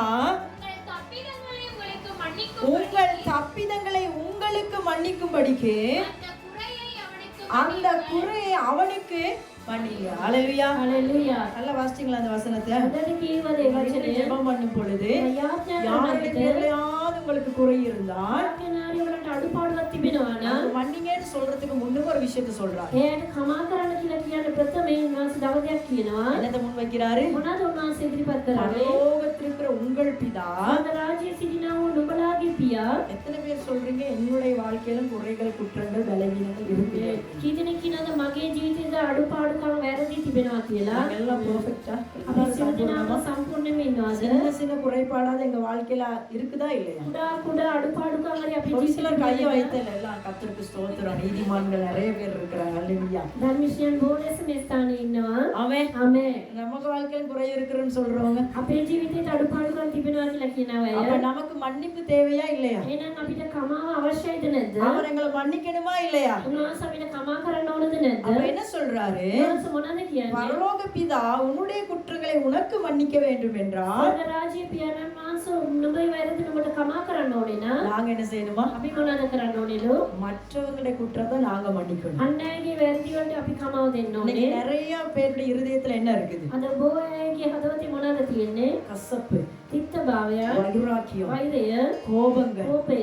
உங்கள் தப்பிதங்களை உங்களுக்கு உங்கள் மன்னிக்கும் தப்பிதங்களை உங்களுக்கு மன்னிக்கும்படிக்கு அந்த குறையை அவனுக்கு அந்த குறையை அவனுக்கு மன்னிங்க. ஹalleluya. හalleluya. நல்லா வாசிச்சீங்களா அந்த வசனத்தை? අදට කීවද ඒ நின்று වචනය? ஜெபம் பண்ணும் பொழுது යාඥා யாருடைய කරනකොට பேர்லயாவது உங்களுக்கு குறை இருந்தால் කෙනාරි වලට අඩුපාඩුවක් තිබෙනවා அது නම් மன்னிங்கன்னு சொல்றதுக்கு முன்னுக்கு ஒரு விஷயத்தை சொல்றாரு. එයාට කමා කරන්න කියලා කියන ප්‍රථමයෙන් උන්වහන්සේ දවදයක් කියනවා. என்னத்தை முன் வைக்கிறாரு? මොනවද උන්වහන්සේ ඉදිරිපත් කරන්නේ? பரலோகத்தில் இருக்கிற உங்கள் பிதா. ස්වර්ග රාජ්‍යයේ සිටිනා වූ නුඹලාගේ පියා. எத்தனை பேர் சொல்றீங்க என்னுடைய வாழ்க்கையிலும் குறைகள், குற்றங்கள், பலவீனங்கள் இருக்கு? කී දෙනෙක් කියනවාද මගේ ජීවිතේද අඩුපාඩුකම් වැරදි තිබෙනවා කියලා? நாங்க எல்லாம் பெர்ஃபெக்ட்டா? අපි සියලු දෙනාම සම්පූර්ණයෙන්ම ඉන්නවාද? சின்ன சின்ன குறைபாடாத எங்க வாழ்க்கையில இருக்குதா இல்லையா? කුඩා කුඩා අඩුපාඩුකම් හරි අපේ ஒரு சிலர் கையை ජීවිතේ வைத்தல எல்லாம் கர்த்தருக்கு ஸ்தோத்திரம். நீதிமான்கள் நிறைய பேர் இருக்கிறாங்க. ஹalleluya. ධර්මිෂයන් බොහෝ මේ ස්ථානයේ ඉන්නවා. ஆமென். ආමේන්. நமக்கு வாழ்க்கையில குறை இருக்குன்னு சொல்றவங்க, අපේ ජීවිතේට අඩුපාඩුකම් තිබෙනවා කියලා කියනවා அப்ப අය. நமக்கு மன்னிப்பு தேவையா இல்லையா? එහෙනම් අපිට කමාව අවශ්‍යයිද නැද්ද? அவர் எங்களை மன்னிக்கணுமா இல்லையா? උන්වහන්සේ අපිට කමා කරන්න ඕනද නැද්ද? அப்ப என்ன சொல்றாரு? උන්වහන්සේ මොනවද කියන්නේ? பரலோக பிதா உன்னுடைய குற்றங்களை உனக்கு மன்னிக்க வேண்டும் என்றால் ස්වර්ග රාජ්‍යයේ පියාණන් වහන්සේ නුඹේ වැරදි නුඹට කමා කරන්න ඕනේ නම් நாங்க என்ன செய்யணுமா? අපි මොනවද කරන්න ඕනේලු? மற்றவங்களுடைய குற்றத்தை நாங்க மன்னிக்கணும். අන් අයගේ වැරදි වලට අපි කමාව දෙන්න இன்னைக்கு ඕනේ. நிறைய பேருடைய இருதயத்துல என்ன இருக்குது? අද බොහෝ අයගේ හදවතේ මොනවද තියෙන්නේ? கசப்பு, තිත්තභාවය, வைராக்கியம், වෛරය, கோபங்கள். කෝපය.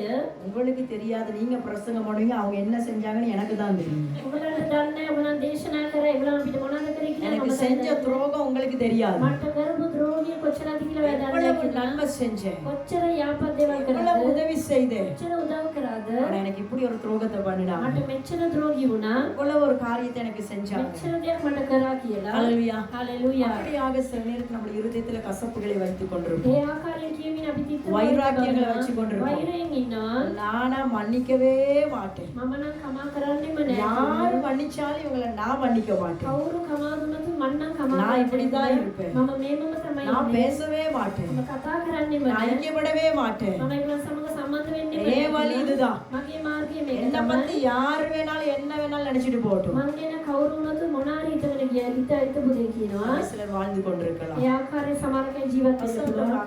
உங்களுக்கு தெரியாது, நீங்க பிரசங்கம் பண்ணுவீங்க, அவங்க என்ன செஞ்சாங்கன்னு எனக்கு தான் தெரியும். උඹලන්ට දන්නේ ඔබලන් දේශනා කරා ඒගොල්ලන් අපිට මොනවද කරේ කියලා எனக்கு මම செஞ்ச දන්නේ. துரோகம் உங்களுக்கு தெரியாது. මට කරපු ද්‍රෝහිය කොච්චරද කියලා වැදන්නේ எவ்வளவு කියලා. நன்மை செஞ்சேன், කොච්චර යාපත් දේවල් எவ்வளவு කරාද? உதவி செய்தேன், කොච්චර උදව් කරාද? ஆனா எனக்கு இப்படி ஒரு துரோகத்தை பண்ணினாங்க, මට මෙච්චර ද්‍රෝහී වුණා. இவ்வளவு ஒரு காரியத்தை எனக்கு செஞ்சாங்க. මෙච්චර දෙයක් මට කරා කියලා. ஹalleluya. හalleluya. அப்படியாக சில நேரத்தில் நம்முடைய இருதயத்துல கசப்புகளை வைத்துக் ඒ கொண்டிருப்போம். ආකාරයෙන් කියමින් අපි තිත්ත வைராக்கியங்களை வச்சு கொண்டிருப்போம். වෛරයෙන් ඉන්නවා. நானா மன்னிக்கவே மாட்டேன், මම නම් කමා කරන්නෙම නැහැ. யாரு மன்னிச்சாலும் இவங்களை நான் மன்னிக்க மாட்டேன், කවුරු කමා දුන්නත් මම නම් කමා நான் කරන්නේ இப்படிதான் නැහැ. இருப்பேன். මම මේමම තමයි நான் ඉන්නේ. பேசவே மாட்டேன், මම කතා කරන්නෙම நான் නැහැ. ஐக்கியப்படவே மாட்டேன். මම ඒගොල්ලන් සමග සම්බන්ධ වෙන්නෙම என் வழி இதுதான். මගේ මාර්ගය මේක என்னை තමයි. பத்தி யாரு வேணாலும் என்ன வேணாலும் நினைச்சிட்டு போகட்டும். මං ගැන කවුරු වුණත් මොනාරි හිතගෙන ගියා හිතපු දේ කියනවා. சிலர் வாழ்ந்து கொண்டிருக்கலாம். ඒ ආකාරයෙන් සමහරක ජීවත් වෙන්න வசனத்தை පුළුවන්.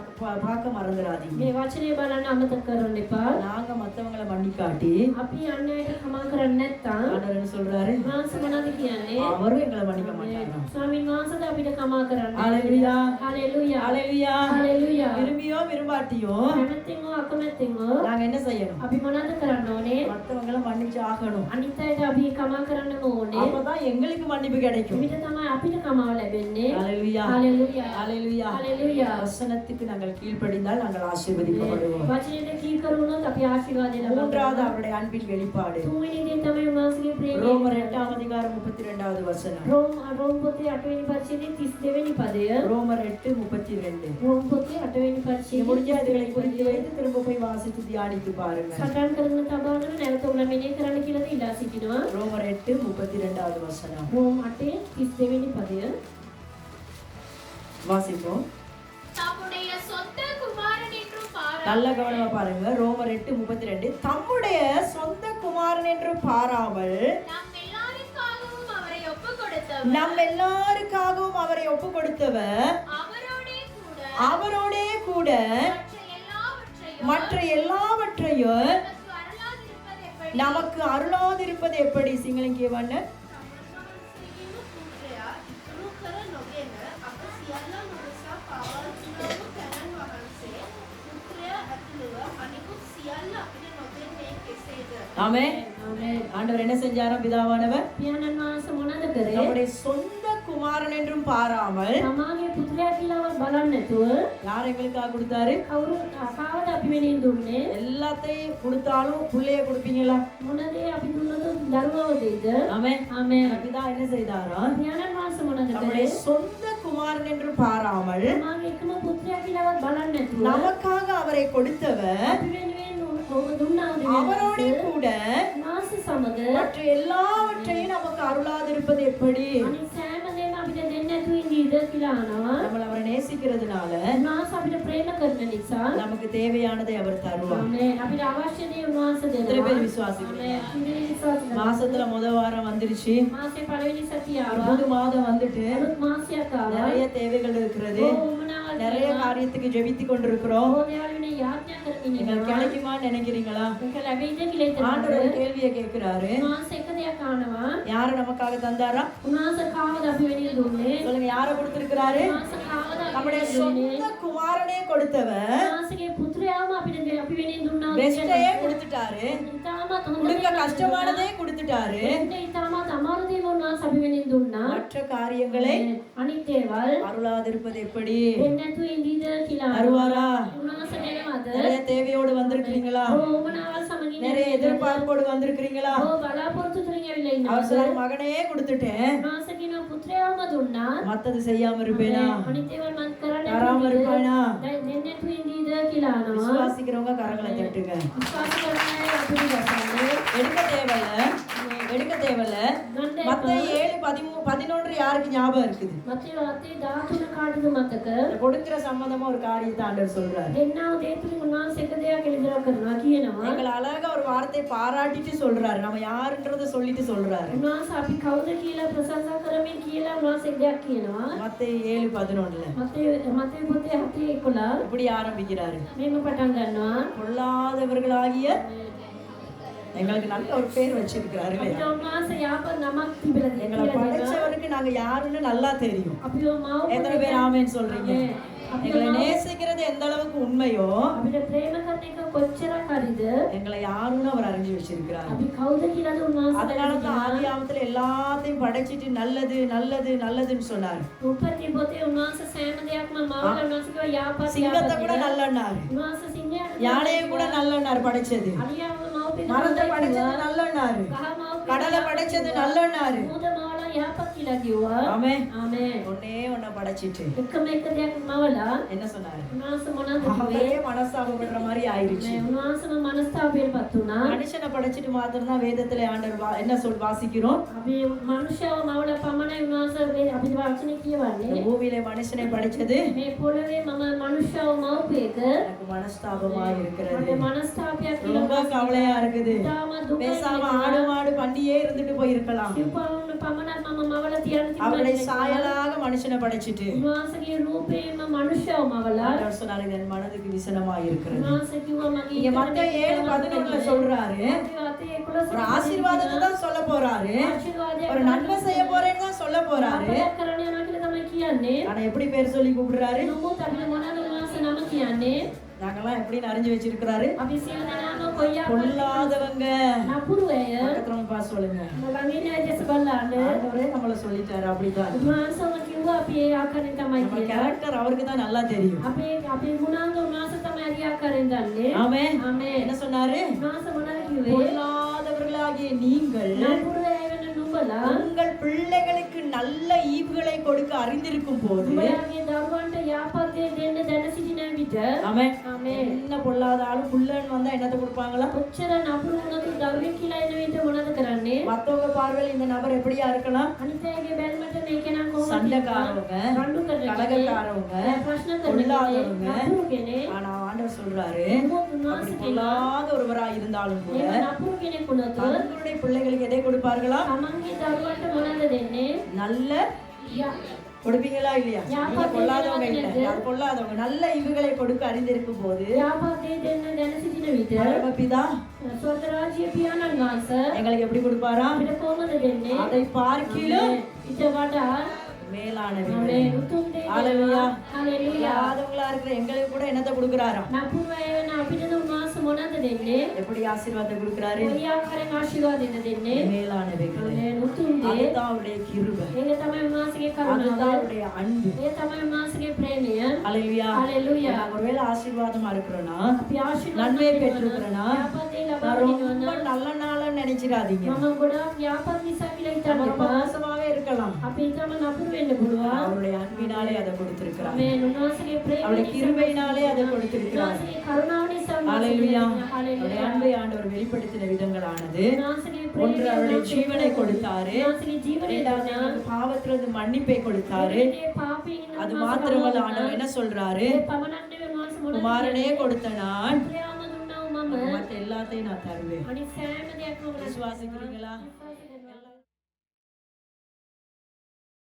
பார்க்க மறந்துடாதீங்க. මේ වචනේ බලන්න අමතක කරන්න එපා. நாங்க மத்தவங்களை மன்னிக்காட்டி අපි අන් අයට කමා කරන්නේ නැත්නම් ஆண்டவர் என்ன சொல்றாரு? මාංශ මොනවද කියන්නේ? அவரும் எங்களை மன்னிக்க மாட்டாங்க. ස්වාමීන් වහන්සේද අපිට කමා කරන්නේ. ஹalleluya. හalleluya. ஹalleluya. හalleluya. விரும்பியோ விரும்பாட்டியோ කැමැත්තෙන් හෝ අකමැත්තෙන් හෝ நாங்க என்ன செய்யணும்? අපි මොනවද කරන්න ඕනේ? மத்தவங்களை மன்னிச்சு ஆகணும். අනිත් අයට අපි කමා කරන්නම ඕනේ. அப்பதான் எங்களுக்கு மன்னிப்பு கிடைக்கும். එවිට තමයි අපිට කමාව ලැබෙන්නේ. ஹalleluya හalleluya ஹalleluya. හalleluya. வசனத்துக்கு நாங்கள் கீழ்ப்படிந்தால் நாங்கள் ஆசீர்வதிக்கப்படுவோம். වචනයට කීකරු වුණොත් අපි ආශිර්වාදය ලබනවා. மூன்றாவது அவருடைய அன்பின் வெளிப்பாடு. තුන්වෙනි දේ තමයි උන්වහන්සේගේ ප්‍රේමය. ரோமர் 8ஆம் அதிகாரம் 32வது வசனம். රෝම පොතේ 8 වෙනි පරිච්ඡේදයේ 32 වෙනි පදය. ரோமர் 8:32. රෝම පොතේ 8 වෙනි පරිච්ඡේදයේ முடிஞ்ச அதுகளை குறித்து வைத்து திரும்ப போய் வாசித்து தியானித்து பாருங்க. සටහන් කරගෙන තබාගෙන නැවත උගල මෙනෙහි කරන්න කියලා ඉල්ලා සිටිනවා. ரோமர் 8:32வது வசனம். රෝම 8:32 වෙනි පදය. வாசிப்போம். தம்முடைய சொந்த குமாரன் என்றும் பாராமல் நல்ல கவனமா பாருங்க. ரோமர் 8:32. தம்முடைய சொந்த குமாரன் என்று பாராமல் நம் எல்லாருக்காகவும் அவரை ஒப்புக் கொடுத்தவர் அவரோடே கூட மற்ற எல்லாவற்றையும் நமக்கு அருளாதிருப்பது எப்படி? சிங்களம் கேவண்ண ஆமென். ஆண்டவர் என்ன செஞ்சாராம்? பிதாவானவர் පියාණන් වහන්සේ මොනවද කරේ? நம்முடைய சொந்த குமாரன் என்றும் பாராமல் තමාගේ පුත්‍රයා කියලාවත් බලන්නේ නැතුව யார் எங்களுக்காக கொடுத்தாரு? කවුරු කාවද අපි වෙනින් දුන්නේ? எல்லாத்தையும் கொடுத்தாலும் புள்ளைய கொடுப்பீங்களா? මොන දේ අපි දුන්නොත් දරුවව දෙයිද? ஆமென். ආමේන්. பிதா என்ன செய்தாராம்? පියාණන් වහන්සේ මොනවද நம்முடைய කරේ? சொந்த குமாரன் என்று பாராமல் තමාගේ එකම පුත්‍රයා කියලාවත් බලන්නේ නැතුව நமக்காக அவரை கொடுத்தவர் අපි වෙනුවෙන් දුන්නා அவரோட கூட මාසෙ සමග மற்ற எல்லாவற்றையும் நமக்கு அருளாதிருப்பது எப்படி? අනිත් සෑම දේම අපිට දෙන්නේ නැතුව ඉඳීද කියලා අහනවා. நம்ம அவரை நேசிக்கிறதுனால උන්වහන්සේ අපිට ප්‍රේම කරන නිසා நமக்கு தேவையானதை அவர் தருவார். ආමේන්. අපිට අවශ්‍ය දේ උන්වහන්සේ எத்தனை දෙනවා. பேர் விசுவாசிக்கிறீங்க? ආමේன். කිරි විශ්වාස කරනවා. மாசத்துல முத வாரம் வந்துருச்சு. මාසේ පළවෙනි සතිය ஒரு ආවා. புது மாதம் வந்துட்டு අලුත් මාසයක් ආවා. நிறைய தேவைகள் இருக்கிறது. උමනාවල් நிறைய காரியத்துக்கு ஜெபித்து கொண்டிருக்கிறோம். ඕනෑවල් වෙන යාඥා කරමින් நீங்கள் ඉන්නවා. கிடைக்குமான்னு நினைக்கிறீங்களா? ඒක ලැබෙයිද කියලා ஆண்டவர் ஒரு හිතනවා. கேள்வியை கேட்கிறாரு. උන්වහන්සේ එක දෙයක් අහනවා. யாரு நமக்காக தந்தாரா? උන්වහන්සේ කාවද අපි වෙනින් දුන්නේ? சொல்லுங்க, யாரை கொடுத்திருக்கிறாரு? උන්වහන්සේ කාවද අපි நம்முடைய වෙනින් දුන්නේ? சொந்த குமாரனே கொடுத்தவர் උන්වහන්සේගේ පුත්‍රයාම අපිට අපි වෙනින් දුන්නා. பெஸ்டையே கொடுத்துட்டாரு. ඉතාමත් හොඳ கொடுக்க දේවල් கஷ்டமானதே கொடுத்துட்டாரு. ඉතාමත් අමාරු දේවල් උන්වහන්සේ අපි වෙනින් දුන්නා. மற்ற காரியங்களை අනිත් දේවල් அருளாதிருப்பது எப்படி? දෙන්නේ නැතුව ඉඳීද කියලා தருவாரா? උන්වහන්සේ දෙනවද? நிறைய தேவையோடு வந்திருக்கிறீங்களா? ඕමනාවල් සමගින් நிறைய எதிர்பார்ப்போடு வந்திருக்கிறீங்களா? බලාපොරොත්තු තුලින් ඇවිල්ලා ඉන්නවා. அவர் சொல்றாரு, மகனே கொடுத்துட்டேன், උන්වහන්සේ කියනවා පුත්‍රයාම දුන්නා. மத்தது செய்யாம இருப்பேனா? අනිත් දේවල් මම කරන්නේ தராம இருப்பேனா? දෙන්නේ නැතුව ඉඳීද කියලා අහනවා. விசுவாசிக்கிறவங்க கரங்களை தட்டுங்க. විශ්වාස කරන අය අපිට ගසන්නේ. எடுக்க தேவையில்ல, எடுக்க தேவையில்ல. ගන්න மத்த 7:11 யாருக்கு ஞாபகம் இருக்குது? මතේ වාතේ 13 කාටද මතක? கொடுக்கிற சம்பந்தமா ஒரு காரியத்தை ஆண்டவர் சொல்றாரு. දෙන්නා දේ තුලින් උන්වහන්සේ එක දෙයක් එළිදරව් කරනවා කියනවා. எங்களை அழகா ஒரு வார்த்தை பாராட்டிட்டு சொல்றாரு. நம்ம யாருன்றதை சொல்லிட்டு சொல்றாரு. උන්වහන්සේ අපි කවුද කියලා ප්‍රශංසා කරමින් කියලා උන්වහන්සේ එක දෙයක් කියනවා. மத்தேயு 7:11 මතේ පොතේ 7:11 இப்படி ஆரம்பிக்கிறாரு. මේක පටන් ගන්නවා. பொல்லாதவர்களாகிய எங்களுக்கு நல்ல ஒரு பேர் வச்சிருக்கிறாரு අපිට இல்லையா? උන්වහන්සේ යාපත් නමක් තිබිලා எங்களை படைச்சவருக்கு நாங்க யாருன்னு நல்லா தெரியும். අපිව මාව எத்தனை பேர் ஆமென் சொல்றீங்க? අපිව எங்களை මාව நேசிக்கிறது எந்த அளவுக்கு உண்மையோ අපිට ප්‍රේම කරන එක කොච්චරක් හරිද? எங்களை யாருன்னு அவர் அறிஞ்சு வச்சிருக்கிறார். අපි කවුද කියලාද උන්වහන්සේ அதனால தான் ஆதியாகமத்துல எல்லாத்தையும் படைச்சிட்டு நல்லது நல்லது நல்லதுன்னு சொன்னார். උපති පොතේ උන්වහන්සේ සෑම දෙයක්ම මාවල උන්වහන්සේ කිව්වා යාපත් சிங்கத்தை கூட நல்லன்னாரு. උන්වහන්සේ සිංහයාට யானையை கூட நல்லன்னாரு படைச்சது. අලියාව මව්පිය மரத்தை படைச்சது நல்லன்னாரு. ගහ මව්පිය கடலை படைச்சது நல்லன்னாரு. මුද මවලා යාපත් කියලා කිව්වා. ஆமென். ආමේන්. ஒன்னே ஒன்ன படைச்சிட்டு එකම එක දෙයක් මවලා என்ன சொன்னாரு? උන්වහන්සේ මොනවද කිව්වේ? அவரே மனஸ்தாபப்படுற மாதிரி ஆயிருச்சு. උන්වහන්සේම මනස්තාවයටපත් වුණා. மனுஷனை படைச்சிட்டு மாத்திரம் தான் வேதத்துல ஆண்டவர் என்ன வாசிக்கிறோம்? අපි මනුෂ්‍යව මවලා පමණයි උන්වහන්සේ අපිට වචනේ இந்த කියවන්නේ. பூமியில மனுஷனை படைச்சது මේ පොළවේ මම මනුෂ්‍යව මවපේක எனக்கு மனஸ்தாபமா இருக்கிறது. මට මනස්තාවයක් ரொம்ப කියලා கவலையா இருக்குது. ඉතාම දුකයි. பேசாம ஆடு மாடு பண்டியே இருந்துட்டு போயிருக்கலாம். සිව්පවුන් පමණක් මම මවලා තියන්න அவருடைய තිබුණා. சாயலாக மனுஷனை படைச்சிட்டு උන්වහන්සේගේ ரூපේම මනුෂ්‍යව මවලා ஆண்டவர் சொன்னாரு, இது என் மனதுக்கு விசனமா இருக்கிறது. උන්වහන්සේ කිව්වා මගේ இங்க மத்த 7:11 சொல்றாரு, ஒரு ஆசீர்வாதத்தை தான் சொல்ல போறாரு, ஒரு நன்மை செய்ய போறேன்னு தான் சொல்ல போறாரு. කරන්න යනවා කියලා තමයි කියන්නේ. ஆனா எப்படி பேர் சொல்லி கூப்பிடுறாரு? නමුත් අපිට මොනවද උන්වහන්සේ නම කියන්නේ? நாங்கெல்லாம் எப்படி அறிஞ்சு வச்சிருக்கிறாரு? අපි සියලු දෙනාම කොයියා பொல்லாதவங்க, නපුරු ඇයි? சொல்லுங்க. බලන්නේ ඇජස් බලන්න. ஆண்டவரே நம்மள சொல்லிட்டாரு அப்படிதான். උන්වහන්සේම කිව්වා අපි ඒ ආකාරයෙන් තමයි நம்ம කියලා. கேரக்டர் அவருக்கு தான் நல்லா தெரியும். අපේ ගුණාංග උන්වහන්සේ තමයි ඒ ආකාරයෙන් දන්නේ. ஆமென். ආමේන්. என்ன சொன்னாரு? උන්වහන්සේ මොනවද කිව්වේ? பொல்லாதவர்களாகிய நீங்கள் නපුරු වෙන නුඹලා உங்கள் பிள்ளைகளுக்கு நல்ல ஈவுகளை கொடுக்க அறிந்திருக்கும் போது උඹලාගේ දරුවන්ට යාපත් දේ දෙන්න දැන සිටින විට ஆமென். ආමේன். என்ன பொல்லாத ஆளும் புள்ளன்னு வந்தா என்னத்தை கொடுப்பாங்களா? කොච්චර නපුරු වුණත් දරුවෙක් කියලා එන විට මොනවද කරන්නේ? மத்தவங்க பார்வையில் இந்த நபர் எப்படியா இருக்கலாம்? අනිත් අයගේ බැල්මට මේ කෙනා කොහොමද? சண்டைக்காரவங்க, රණ්ඩු කරන கலகக்காரவங்க, ප්‍රශ්න කරන பொல்லாதவங்க. නපුරු කෙනෙක්. ஆனா ஆண்டவர் சொல்றாரு, නමුත් அப்படி උන්වහන්සේ කියනවා பொல்லாத ஒருவராய் இருந்தாலும் கூட මේ නපුරු කෙනෙක් වුණත් தங்களுடைய பிள்ளைகளுக்கு எதை கொடுப்பார்களா? තමන්ගේ දරුවන්ට මොනවද දෙන්නේ? நல்ல යා- கொடுப்பீங்களா இல்லையா? நீங்க பொல்லாதவங்க இல்ல, யார் பொல்லாதவங்க நல்ல ஈவுகளை கொடுக்க அறிந்திருக்கும் போது යාපත් දේ දෙන්න දැන සිටින විට பரமபிதா ස්වර්ග රාජ්‍ය පියාණන් වහන්සේ எங்களுக்கு எப்படி கொடுப்பாரா? අපිට කොහොමද දෙන්නේ? அதை பார்க்கிலும் ඊට වඩා மேலானவர்கள். මේ උතුම් දේ ஹalleluya. හalleluya. பொல்லாதவங்களா இருக்கிற எங்களுக்கு கூட என்னத்தை கொடுக்கறாரா? නපුරු අය වෙන අපිට උන්වහන්සේ මොනවද දෙන්නේ? எப்படி ஆசீர்வாதத்தை கொடுக்கறாரு? කොයි ආකාරයෙන් ආශිර්වාදෙද දෙන්නේ? மேலானவைகள். මේ උතුම් දේ அதுதான் அவருடைய கிருபை, ඒක තමයි උන්වහන්සේගේ அதுதான் කරුණාව. அவருடைய அன்பு. ඒ තමයි උන්වහන්සේගේ ප්‍රේමය. ஹalleluya. ஹalleluya. நாங்க ஒருவேளை ஆசீர்வாதமா இருக்கிறோம்னா, අපි ආශිර්වාද நன்மையை ලබනවා. பெற்றிருக்கிறோம்னா, යාපත් දේ ලබා நான் ரொம்ப ගන්නවා. நல்ல நாள்னு நினைச்சிடாதீங்க. මම ගොඩාක් යාපත් නිසා කියලා நம்ம හිතන්න ரொம்ப එපා. மோசமாவே இருக்கலாம். අපි ඊටම නපුරු වෙන්න පුළුවන්. அவருடைய அன்பினாலே அதை கொடுத்திருக்கிறார். මේ උන්වහන්සේගේ ප්‍රේමය அவருடைய නිසා கிருபையினாலே அதை கொடுத்திருக்கிறார். උන්වහන්සේගේ කරුණාව නිසා ஹalleluya. උන්වහන්සේ அவருடைய හalleluya. அன்பை ஆண்டவர் வெளிப்படுத்தின விதங்களானது, උන්වහන්සේගේ ஒன்று ප්‍රේමය அவருடைய ஜீவனை கொடுத்தாரு, උන්වහන්සේගේ ජීවනය இரண்டாவது දුන්නා. நமக்கு பாவத்திலிருந்து மன்னிப்பை கொடுத்தாரு. ඒ පාපයෙන් ඉන්න அது උන්වහන්සේ மாத்திரமல்ல, පවා ஆண்டவர் என்ன சொல்றாரு? ඒ පමණක් නෙවෙයි උන්වහන්සේ මොනවද குமாரனே කියන්නේ? கொடுத்த நான் ප්‍රේම දුන්නා මම மற்ற எல்லாத்தையும் நான் தருவேன். අනිත් සෑම දෙයක්ම ඔබට விசுவாசிக்கிறீங்களா?